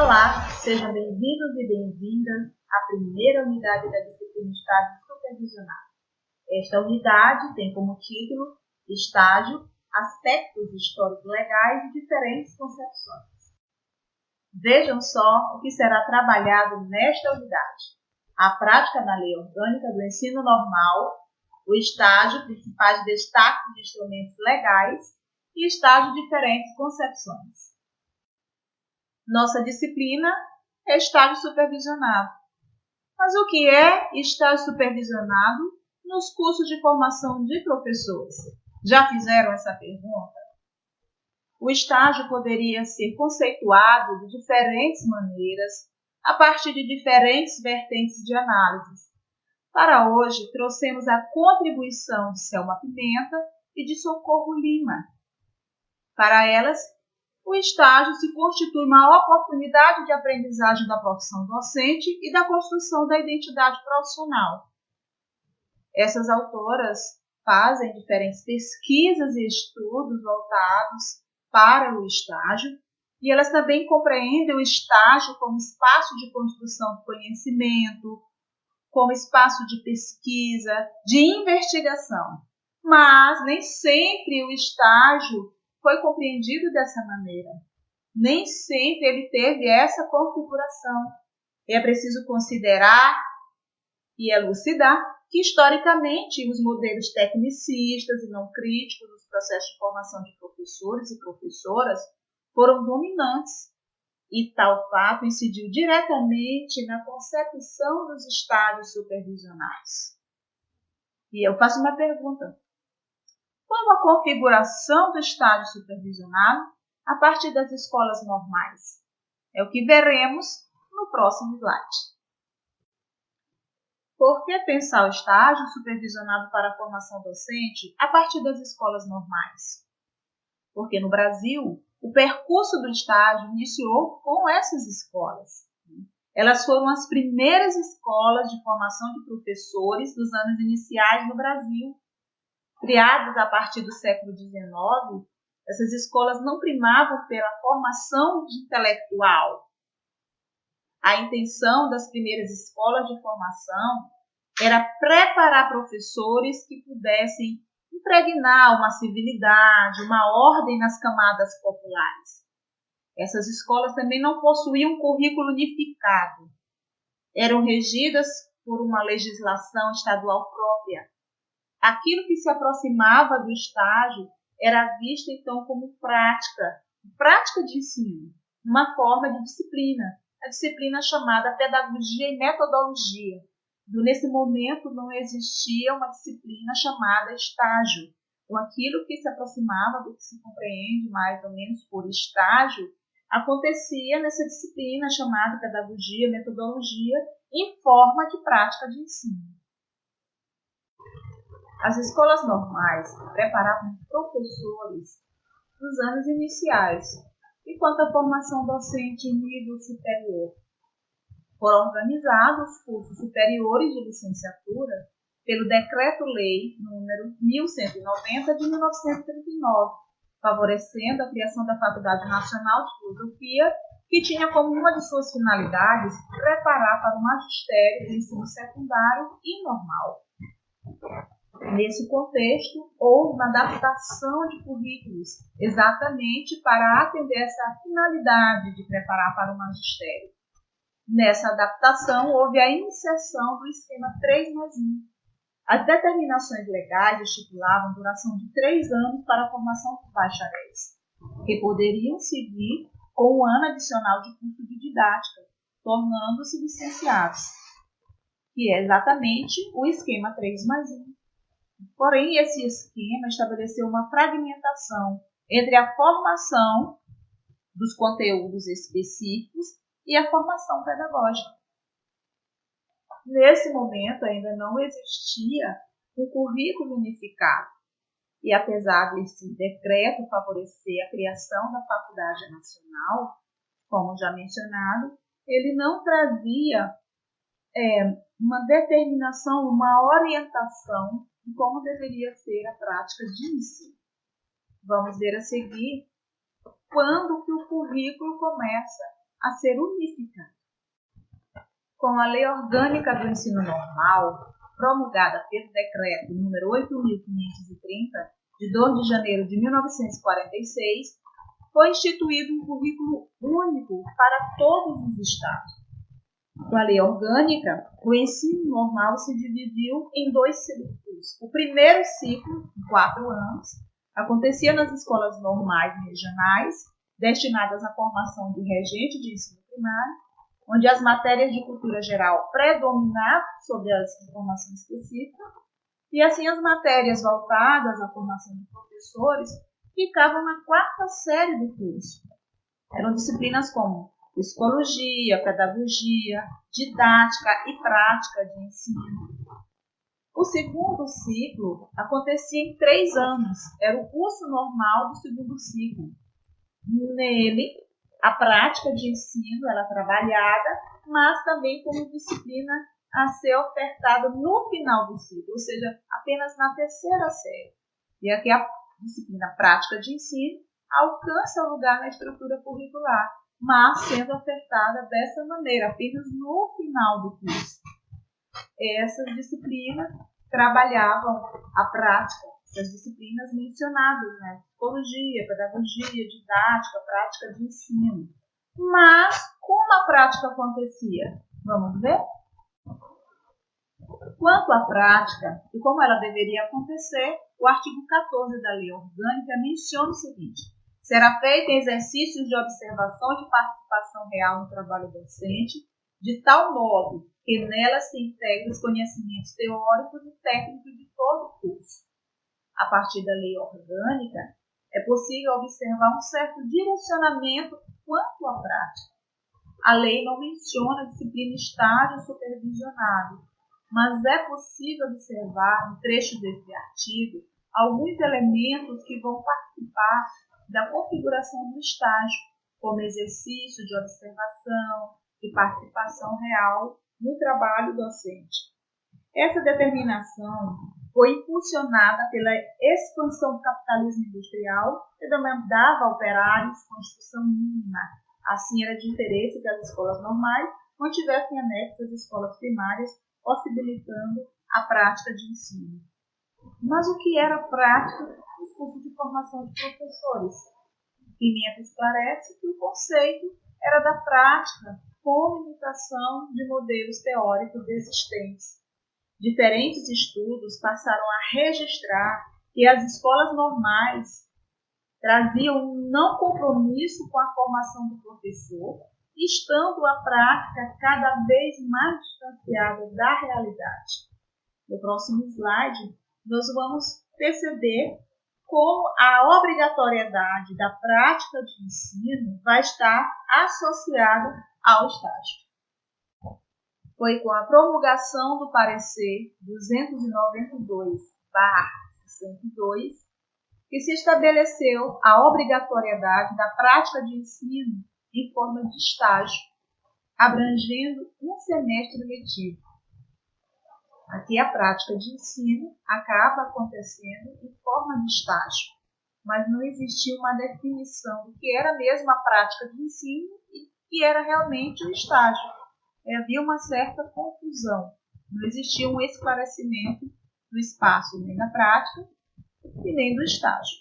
Olá, sejam bem-vindos e bem-vindas à primeira unidade da disciplina Estágio Supervisionado. Esta unidade tem como título Estágio, Aspectos Históricos Legais e Diferentes Concepções. Vejam só o que será trabalhado nesta unidade: a prática da lei orgânica do ensino normal, o estágio, principais destaques de instrumentos legais e estágio, diferentes concepções. Nossa disciplina é estágio supervisionado. Mas o que é estágio supervisionado nos cursos de formação de professores? Já fizeram essa pergunta? O estágio poderia ser conceituado de diferentes maneiras, a partir de diferentes vertentes de análise. Para hoje, trouxemos a contribuição de Selma Pimenta e de Socorro Lima. Para elas, o estágio se constitui uma oportunidade de aprendizagem da profissão docente e da construção da identidade profissional. Essas autoras fazem diferentes pesquisas e estudos voltados para o estágio, e elas também compreendem o estágio como espaço de construção do conhecimento, como espaço de pesquisa, de investigação. Mas nem sempre o estágio foi compreendido dessa maneira. Nem sempre ele teve essa configuração. É preciso considerar e elucidar que, historicamente, os modelos tecnicistas e não críticos dos processos de formação de professores e professoras foram dominantes, e tal fato incidiu diretamente na concepção dos estágios supervisionais. E eu faço uma pergunta: qual a configuração do estágio supervisionado a partir das escolas normais? É o que veremos no próximo slide. Por que pensar o estágio supervisionado para a formação docente a partir das escolas normais? Porque no Brasil, o percurso do estágio iniciou com essas escolas. Elas foram as primeiras escolas de formação de professores dos anos iniciais no Brasil. Criadas a partir do século XIX, essas escolas não primavam pela formação intelectual. A intenção das primeiras escolas de formação era preparar professores que pudessem impregnar uma civilidade, uma ordem nas camadas populares. Essas escolas também não possuíam um currículo unificado. Eram regidas por uma legislação estadual própria. Aquilo que se aproximava do estágio era visto então como prática de ensino, uma forma de disciplina, a disciplina chamada pedagogia e metodologia. Nesse momento não existia uma disciplina chamada estágio. Então, aquilo que se aproximava do que se compreende mais ou menos por estágio acontecia nessa disciplina chamada pedagogia e metodologia em forma de prática de ensino. As escolas normais preparavam professores nos anos iniciais, enquanto a formação docente em nível superior. Foram organizados cursos superiores de licenciatura pelo Decreto-Lei nº 1190 de 1939, favorecendo a criação da Faculdade Nacional de Filosofia, que tinha como uma de suas finalidades preparar para o magistério do ensino secundário e normal. Nesse contexto, houve uma adaptação de currículos exatamente para atender essa finalidade de preparar para o magistério. Nessa adaptação, houve a iniciação do esquema 3+1. As determinações legais estipulavam duração de 3 anos para a formação de bacharéis, que poderiam seguir com um ano adicional de curso de didática, tornando-se licenciados, que é exatamente o esquema 3+1. Porém, esse esquema estabeleceu uma fragmentação entre a formação dos conteúdos específicos e a formação pedagógica. Nesse momento, ainda não existia um currículo unificado. E apesar desse decreto favorecer a criação da Faculdade Nacional, como já mencionado, ele não trazia uma determinação, uma orientação de como deveria ser a prática de ensino. Vamos ver a seguir quando que o currículo começa a ser unificado. Com a Lei Orgânica do Ensino Normal, promulgada pelo Decreto número 8.530, de 2 de janeiro de 1946, foi instituído um currículo único para todos os estados. Com a Lei Orgânica, o ensino normal se dividiu em 2 ciclos. O primeiro ciclo, em 4 anos, acontecia nas escolas normais e regionais, destinadas à formação de regente de ensino primário, onde as matérias de cultura geral predominavam sobre as de formação específica, e assim as matérias voltadas à formação de professores ficavam na 4ª série do curso. Eram disciplinas como psicologia, pedagogia, didática e prática de ensino. O segundo ciclo acontecia em 3 anos, era o curso normal do segundo ciclo. Nele, a prática de ensino era trabalhada, mas também como disciplina a ser ofertada no final do ciclo, ou seja, apenas na 3ª série. E aqui a disciplina prática de ensino alcança lugar na estrutura curricular, mas sendo ofertada dessa maneira, apenas no final do curso. Essas disciplinas trabalhavam a prática, essas disciplinas mencionadas, né? Psicologia, pedagogia, didática, prática de ensino. Mas como a prática acontecia? Vamos ver? Quanto à prática e como ela deveria acontecer, o artigo 14 da Lei Orgânica menciona o seguinte: será feito exercícios de observação e de participação real no trabalho docente, de tal modo que nelas se integrem os conhecimentos teóricos e técnicos de todo o curso. A partir da Lei Orgânica, é possível observar um certo direcionamento quanto à prática. A lei não menciona a disciplina estágio supervisionado, mas é possível observar no trecho desse artigo alguns elementos que vão participar da configuração do estágio, como exercício de observação e participação real no trabalho docente. Essa determinação foi impulsionada pela expansão do capitalismo industrial, que demandava operários com instrução mínima. Assim, era de interesse que as escolas normais mantivessem anexas às escolas primárias, possibilitando a prática de ensino. Mas o que era prática nos cursos de formação de professores? Pimenta esclarece que o conceito era da prática como imitação de modelos teóricos existentes. Diferentes estudos passaram a registrar que as escolas normais traziam um não compromisso com a formação do professor, estando a prática cada vez mais distanciada da realidade. No próximo slide, nós vamos perceber como a obrigatoriedade da prática de ensino vai estar associada ao estágio. Foi com a promulgação do parecer 292/62 que se estabeleceu a obrigatoriedade da prática de ensino em forma de estágio, abrangendo um semestre letivo. Aqui a prática de ensino acaba acontecendo em forma de estágio, mas não existia uma definição do que era mesmo a prática de ensino e que era realmente o estágio. Havia uma certa confusão, não existia um esclarecimento do espaço nem da prática e nem do estágio.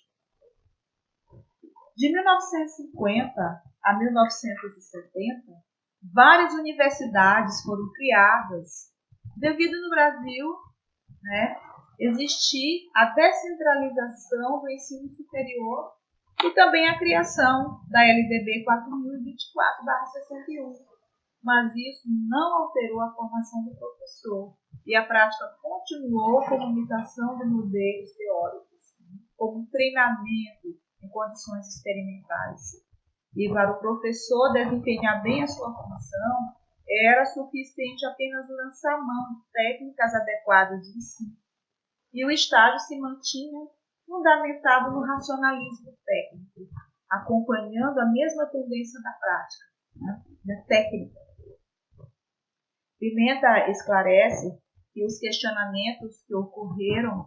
De 1950 a 1970, várias universidades foram criadas devido no Brasil existir a descentralização do ensino superior e também a criação da LDB 4024/61. Mas isso não alterou a formação do professor e a prática continuou como imitação de modelos teóricos, como treinamento em condições experimentais. E para o professor desempenhar bem a sua função, era suficiente apenas lançar mão de técnicas adequadas de ensino. E o estágio se mantinha fundamentado no racionalismo técnico, acompanhando a mesma tendência da prática, da técnica. Pimenta esclarece que os questionamentos que ocorreram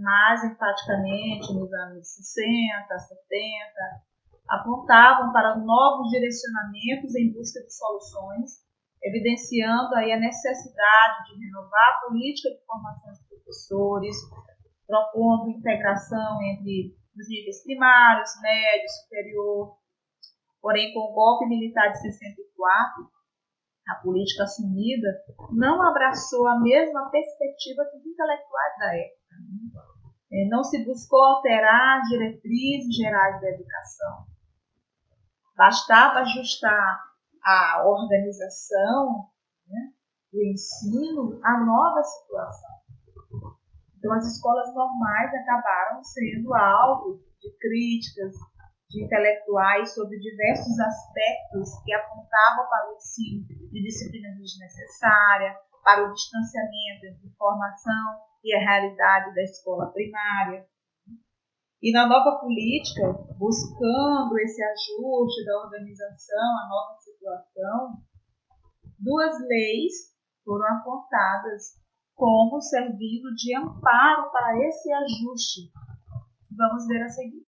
mais enfaticamente nos anos 60, 70, apontavam para novos direcionamentos em busca de soluções, evidenciando aí a necessidade de renovar a política de formação de professores, propondo integração entre os níveis primários, médio, superior. Porém, com o golpe militar de 64, a política assumida não abraçou a mesma perspectiva que os intelectuais da época. Não se buscou alterar as diretrizes gerais da educação. Bastava ajustar a organização, do ensino à nova situação. Então, as escolas normais acabaram sendo alvo de críticas de intelectuais sobre diversos aspectos que apontavam para o ensino de disciplina desnecessária, para o distanciamento entre formação e a realidade da escola primária. E na nova política, buscando esse ajuste da organização à nova situação, 2 leis foram apontadas como servindo de amparo para esse ajuste. Vamos ver a seguir.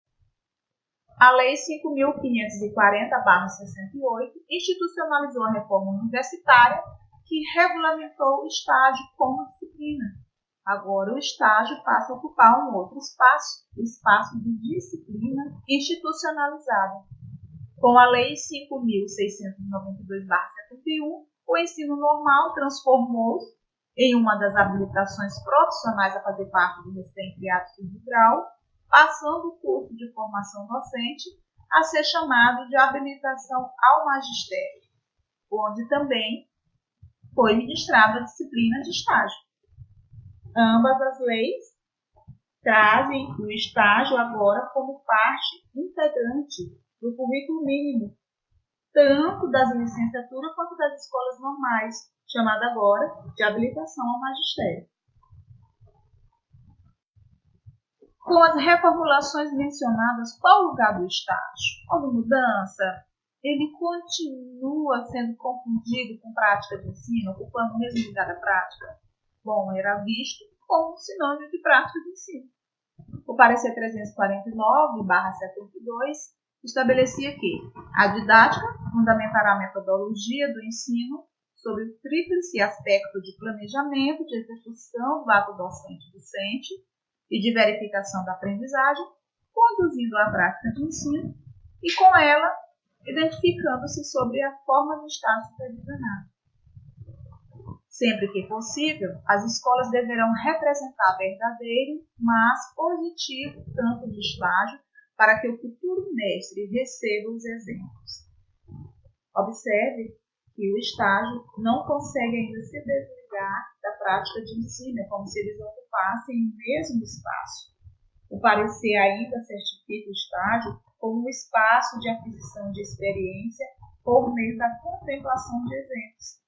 A Lei 5.540/68 institucionalizou a reforma universitária que regulamentou o estágio como disciplina. Agora o estágio passa a ocupar um outro espaço, o espaço de disciplina institucionalizada. Com a Lei 5.692/71, o ensino normal transformou-se em uma das habilitações profissionais a fazer parte do recém-criado segundo grau, passando o curso de formação docente a ser chamado de habilitação ao magistério, onde também foi ministrada a disciplina de estágio. Ambas as leis trazem o estágio agora como parte integrante do currículo mínimo, tanto das licenciaturas quanto das escolas normais, chamada agora de habilitação ao magistério. Com as reformulações mencionadas, qual o lugar do estágio? Houve mudança? Ele continua sendo confundido com prática de ensino, ocupando o mesmo lugar da prática? Bom, era visto como um sinônimo de prática de ensino. O parecer 349/72 estabelecia que a didática fundamentará a metodologia do ensino sobre o tríplice aspecto de planejamento, de execução do ato docente-docente e de verificação da aprendizagem, conduzindo à prática de ensino e, com ela, identificando-se sobre a forma de estar supervisionado. Sempre que possível, as escolas deverão representar verdadeiro, mas positivo campo de estágio para que o futuro mestre receba os exemplos. Observe que o estágio não consegue ainda se desligar da prática de ensino, é como se eles ocupassem o mesmo espaço. O parecer ainda certifica o estágio como um espaço de aquisição de experiência por meio da contemplação de exemplos.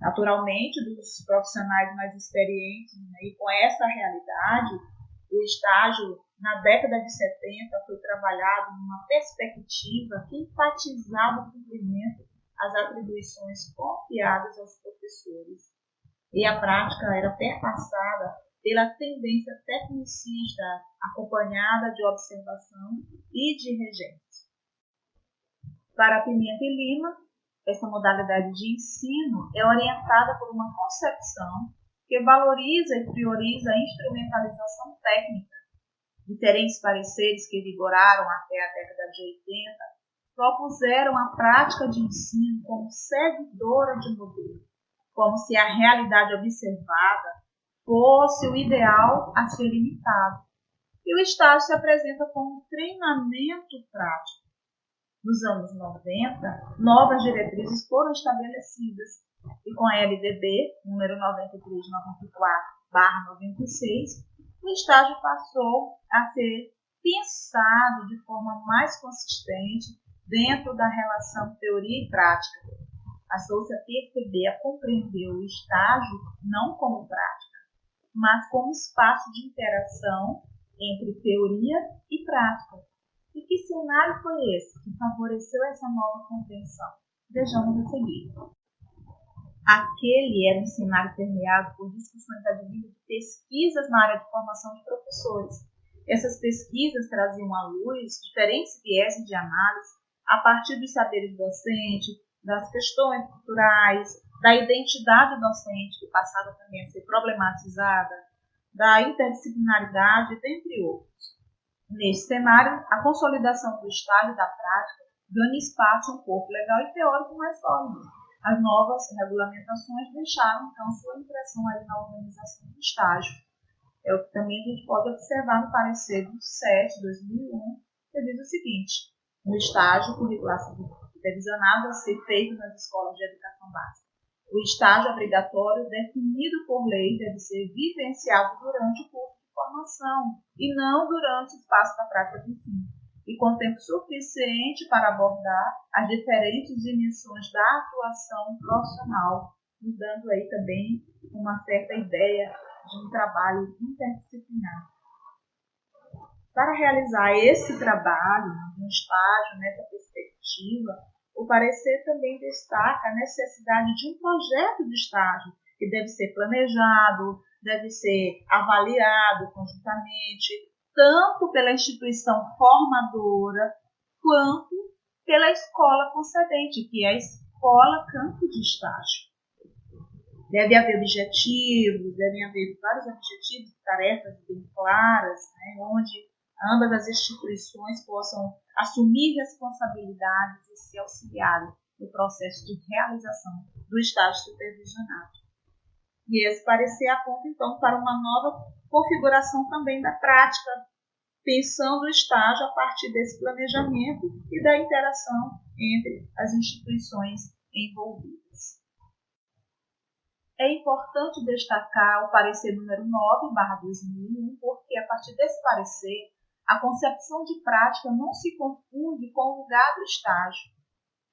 Naturalmente, dos profissionais mais experientes, e com essa realidade, o estágio, na década de 70, foi trabalhado numa perspectiva que enfatizava o cumprimento às atribuições confiadas aos professores. E a prática era perpassada pela tendência tecnicista, acompanhada de observação e de regência. Para Pimenta e Lima, essa modalidade de ensino é orientada por uma concepção que valoriza e prioriza a instrumentalização técnica. Diferentes pareceres que vigoraram até a década de 80 propuseram a prática de ensino como seguidora de modelo, como se a realidade observada fosse o ideal a ser imitado. E o estágio se apresenta como um treinamento prático. Nos anos 90, novas diretrizes foram estabelecidas e com a LDB, número 93/94/96, o estágio passou a ser pensado de forma mais consistente dentro da relação teoria e prática. Passou-se a perceber, a compreender o estágio não como prática, mas como espaço de interação entre teoria e prática. E que cenário foi esse que favoreceu essa nova compreensão? Vejamos a seguir. Aquele era um cenário permeado por discussões advindas de pesquisas na área de formação de professores, Essas pesquisas traziam à luz diferentes vieses de análise a partir dos saberes docentes, das questões culturais, da identidade docente, que passava também a ser problematizada, da interdisciplinaridade, dentre outros. Neste cenário, a consolidação do estágio e da prática ganha espaço a um corpo legal e teórico mais sólido. As novas regulamentações deixaram, então, sua impressão aí na organização do estágio. É o que também a gente pode observar no parecer do 7/2001, que diz o seguinte: no estágio curricular supervisionado a ser feito nas escolas de educação básica, o estágio obrigatório definido por lei deve ser vivenciado durante o curso de formação e não durante o espaço da prática de ensino, e com tempo suficiente para abordar as diferentes dimensões da atuação profissional, nos dando aí também uma certa ideia de um trabalho interdisciplinar. Para realizar esse trabalho, um estágio nessa perspectiva, o parecer também destaca a necessidade de um projeto de estágio, que deve ser planejado, deve ser avaliado conjuntamente, tanto pela instituição formadora, quanto pela escola concedente, que é a escola campo de estágio. Deve haver objetivos, devem haver vários objetivos, tarefas bem claras, né, onde ambas as instituições possam assumir responsabilidades e se auxiliarem no processo de realização do estágio supervisionado. E esse parecer aponta, então, para uma nova configuração também da prática, pensando o estágio a partir desse planejamento e da interação entre as instituições envolvidas. É importante destacar o parecer número 9/2001, porque a partir desse parecer, a concepção de prática não se confunde com o lugar do estágio,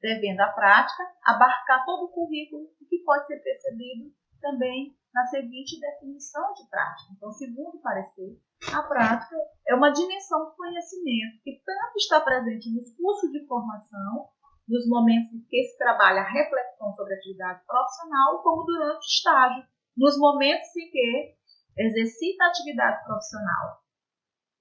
devendo a prática abarcar todo o currículo, o que pode ser percebido também na seguinte definição de prática. Então, segundo o parecer, a prática é uma dimensão do conhecimento que tanto está presente nos cursos de formação, nos momentos em que se trabalha a reflexão sobre a atividade profissional, como durante o estágio, nos momentos em que exercita a atividade profissional.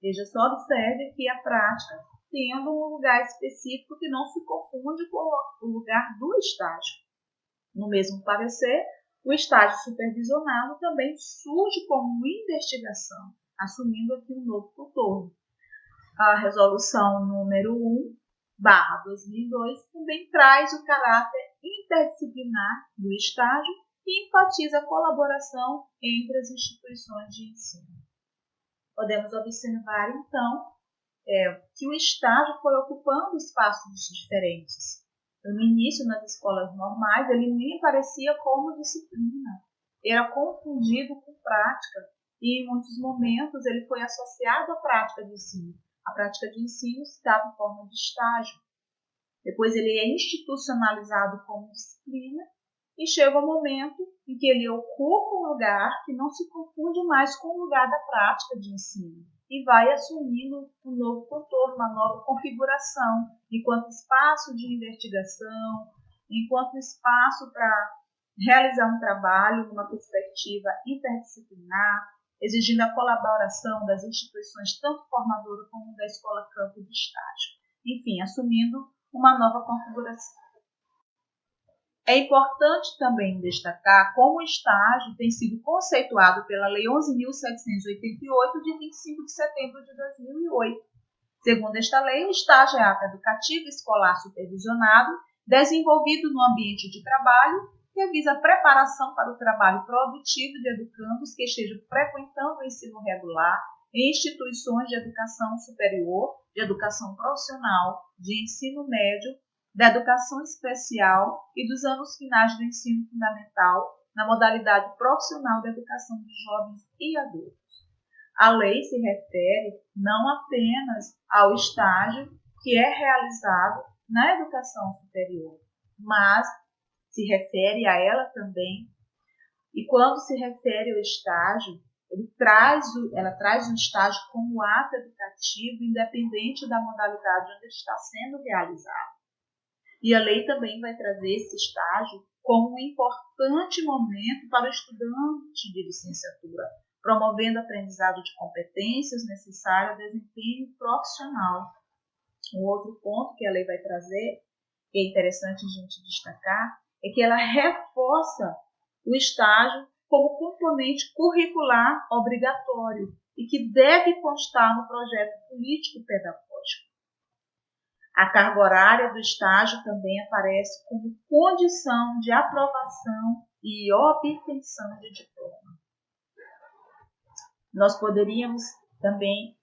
Veja só, observe que a prática tendo um lugar específico que não se confunde com o lugar do estágio. No mesmo parecer, o estágio supervisionado também surge como investigação, assumindo aqui um novo contorno. A resolução número 1/2002 também traz o caráter interdisciplinar do estágio e enfatiza a colaboração entre as instituições de ensino. Podemos observar, então, que o estágio foi ocupando espaços diferentes. No início, nas escolas normais, ele nem aparecia como disciplina, era confundido com prática, e em muitos momentos ele foi associado à prática de ensino. A prática de ensino se dava em forma de estágio. Depois ele é institucionalizado como disciplina e chega o momento em que ele ocupa um lugar que não se confunde mais com o lugar da prática de ensino e vai assumindo um novo contorno, uma nova configuração, enquanto espaço de investigação, enquanto espaço para realizar um trabalho numa perspectiva interdisciplinar, exigindo a colaboração das instituições tanto formadoras como da escola campo de estágio. Enfim, assumindo uma nova configuração. É importante também destacar como o estágio tem sido conceituado pela Lei 11.788, de 25 de setembro de 2008. Segundo esta lei, o estágio é ato educativo escolar supervisionado, desenvolvido no ambiente de trabalho, que visa a preparação para o trabalho produtivo de educandos que estejam frequentando o ensino regular em instituições de educação superior, de educação profissional, de ensino médio, da educação especial e dos anos finais do ensino fundamental na modalidade profissional da educação de jovens e adultos. A lei se refere não apenas ao estágio que é realizado na educação superior, mas se refere a ela também, e quando se refere ao estágio, ela traz o estágio como ato educativo independente da modalidade onde ele está sendo realizado. E a lei também vai trazer esse estágio como um importante momento para o estudante de licenciatura, promovendo aprendizado de competências necessárias ao desempenho profissional. Um outro ponto que a lei vai trazer, que é interessante a gente destacar, é que ela reforça o estágio como componente curricular obrigatório e que deve constar no projeto político-pedagógico. A carga horária do estágio também aparece como condição de aprovação e obtenção de diploma. Nós poderíamos também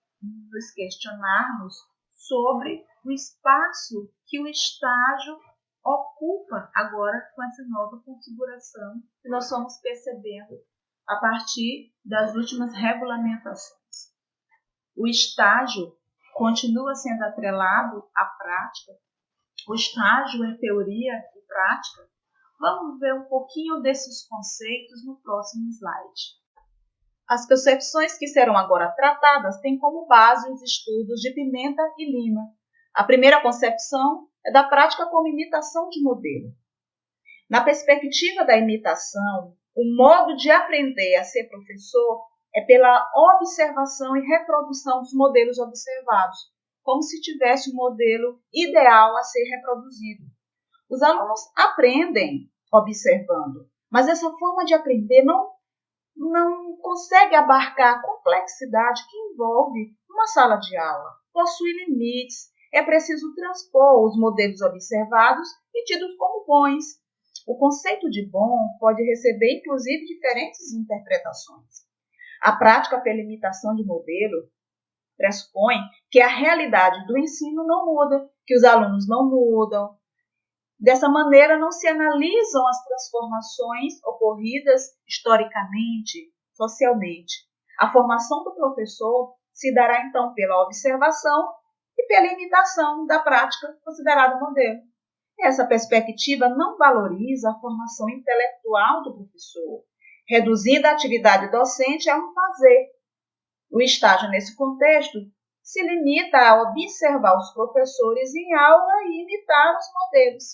nos questionarmos sobre o espaço que o estágio ocupa agora com essa nova configuração que nós estamos percebendo a partir das últimas regulamentações. O estágio continua sendo atrelado à prática. O estágio é teoria e prática. Vamos ver um pouquinho desses conceitos no próximo slide. As concepções que serão agora tratadas têm como base os estudos de Pimenta e Lima. A primeira concepção é da prática como imitação de modelo. Na perspectiva da imitação, o modo de aprender a ser professor é pela observação e reprodução dos modelos observados, como se tivesse um modelo ideal a ser reproduzido. Os alunos aprendem observando, mas essa forma de aprender não consegue abarcar a complexidade que envolve uma sala de aula. Possui limites, é preciso transpor os modelos observados e tidos como bons. O conceito de bom pode receber, inclusive, diferentes interpretações. A prática pela imitação de modelo pressupõe que a realidade do ensino não muda, que os alunos não mudam. Dessa maneira, não se analisam as transformações ocorridas historicamente, socialmente. A formação do professor se dará, então, pela observação e pela imitação da prática considerada modelo. Essa perspectiva não valoriza a formação intelectual do professor, reduzindo a atividade docente a um fazer. O estágio, nesse contexto, se limita a observar os professores em aula e imitar os modelos.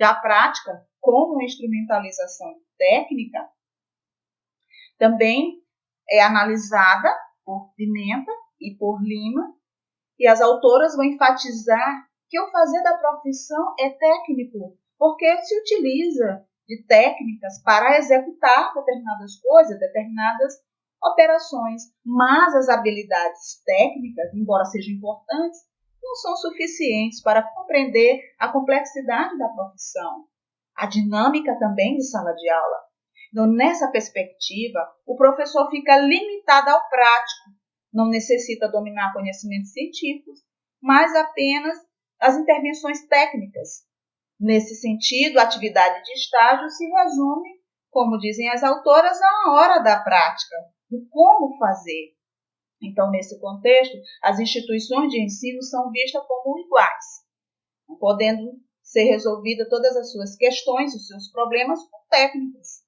Já a prática, como instrumentalização técnica, também é analisada por Pimenta e por Lima, e as autoras vão enfatizar que o fazer da profissão é técnico, porque se utiliza de técnicas para executar determinadas coisas, determinadas operações, mas as habilidades técnicas, embora sejam importantes, não são suficientes para compreender a complexidade da profissão, a dinâmica também de sala de aula. Então, nessa perspectiva, o professor fica limitado ao prático, não necessita dominar conhecimentos científicos, mas apenas as intervenções técnicas. Nesse sentido, a atividade de estágio se resume, como dizem as autoras, à hora da prática, do como fazer. Então, nesse contexto, as instituições de ensino são vistas como iguais, podendo ser resolvidas todas as suas questões, os seus problemas com técnicas.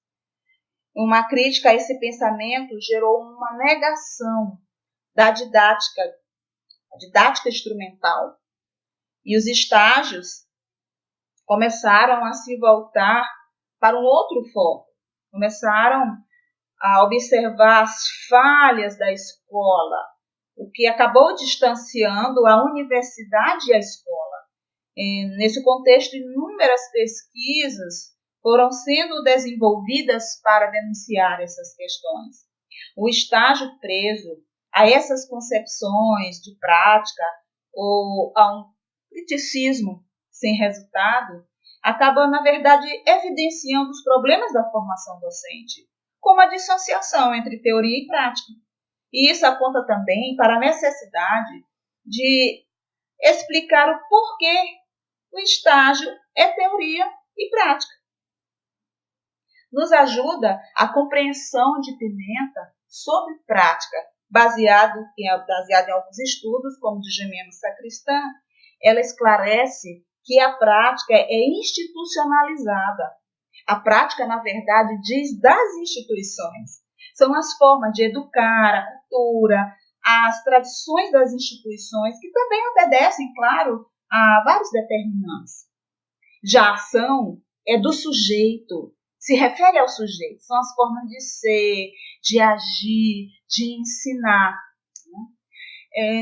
Uma crítica a esse pensamento gerou uma negação da didática instrumental. E os estágios começaram a se voltar para um outro foco. Começaram a observar as falhas da escola, o que acabou distanciando a universidade e a escola. E, nesse contexto, inúmeras pesquisas foram sendo desenvolvidas para denunciar essas questões. O estágio preso a essas concepções de prática ou a um criticismo sem resultado acaba, na verdade, evidenciando os problemas da formação docente, como a dissociação entre teoria e prática. E isso aponta também para a necessidade de explicar o porquê o estágio é teoria e prática. Nos ajuda a compreensão de Pimenta sobre prática, baseado em alguns estudos, como de Gimeno Sacristã. Ela esclarece que a prática é institucionalizada. A prática, na verdade, diz das instituições. São as formas de educar, a cultura, as tradições das instituições, que também obedecem, claro, a vários determinantes. Já a ação é do sujeito, se refere ao sujeito, são as formas de ser, de agir, de ensinar.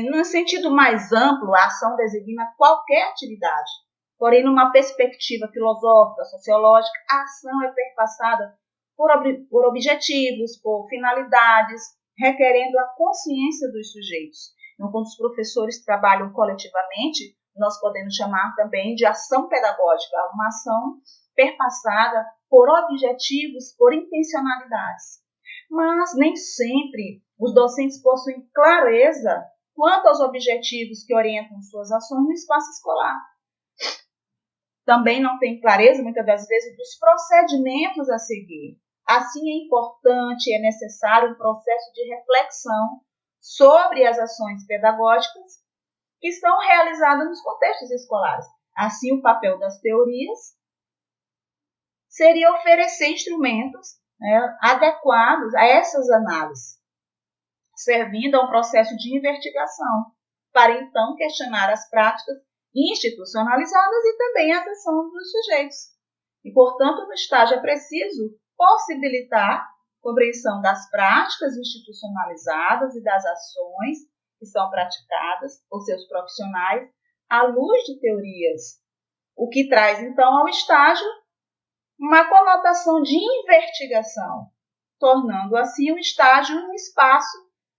No sentido mais amplo, a ação designa qualquer atividade. Porém, numa perspectiva filosófica, sociológica, a ação é perpassada por objetivos, por finalidades, requerendo a consciência dos sujeitos. Então, quando os professores trabalham coletivamente, nós podemos chamar também de ação pedagógica, uma ação perpassada por objetivos, por intencionalidades. Mas nem sempre os docentes possuem clareza quanto aos objetivos que orientam suas ações no espaço escolar. Também não tem clareza, muitas das vezes, dos procedimentos a seguir. Assim, é importante e é necessário um processo de reflexão sobre as ações pedagógicas que são realizadas nos contextos escolares. Assim, o papel das teorias seria oferecer instrumentos adequados a essas análises, servindo a um processo de investigação, para então questionar as práticas institucionalizadas e também a ação dos sujeitos. E, portanto, no estágio é preciso possibilitar a compreensão das práticas institucionalizadas e das ações que são praticadas por seus profissionais à luz de teorias, o que traz, então, ao estágio uma conotação de investigação, tornando assim o estágio um espaço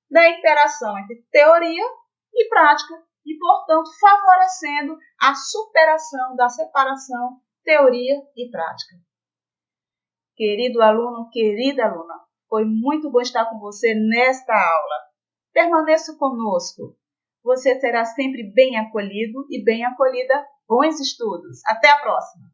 da interação entre teoria e prática e, portanto, favorecendo a superação da separação teoria e prática. Querido aluno, querida aluna, foi muito bom estar com você nesta aula. Permaneça conosco. Você será sempre bem acolhido e bem acolhida. Bons estudos. Até a próxima!